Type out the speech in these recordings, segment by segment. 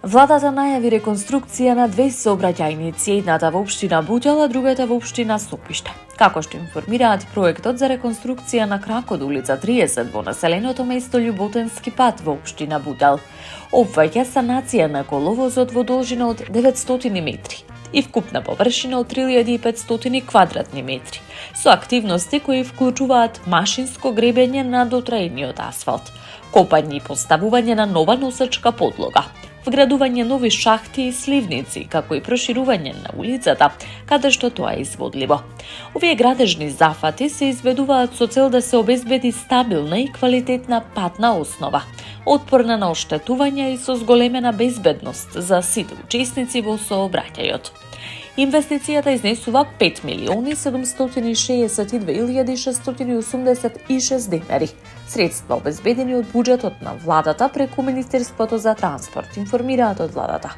Владата најави реконструкција на две сообраќајници, едната во општина Бутел, а другата во општина Сопиште. Како што информираат проектот за реконструкција на кракот улица 30 во населеното место Љуботенски пат во општина Бутел, опфаќа санација на коловозот во должина од 900 метри и вкупна површина од 3500 квадратни метри, со активности кои вклучуваат машинско гребење на дотраениот асфалт, копање и поставување на нова носачка подлога, вградување нови шахти и сливници, како и проширување на улицата, каде што тоа е изводливо. Овие градежни зафати се изведуваат со цел да се обезбеди стабилна и квалитетна патна основа, отпорна на оштетување и со зголемена безбедност за сите учесници во сообраќајот. Инвестицијата изнесува 5.062.686 денари, средства обезбедени од буџетот на владата преку Министерството за транспорт, информираат од владата.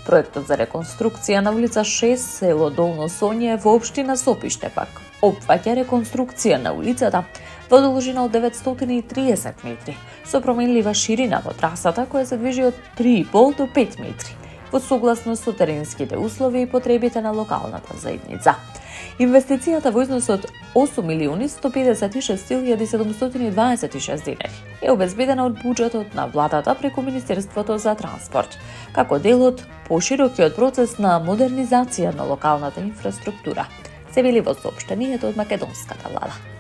Проектот за реконструкција на улица 6, село Долно Сонје во општина Сопиште пак опфаќа реконструкција на улицата во должина од 930 метри, со променлива ширина во трасата која се движи од 3,5 до 5 метри, во согласност со теренските услови и потребите на локалната заедница. Инвестицијата во износ од 8.156.726 денари е обезбедена од буџетот на владата преку Министерството за транспорт, како дел од поширокиот процес на модернизација на локалната инфраструктура, се вели во соопштението од македонската влада.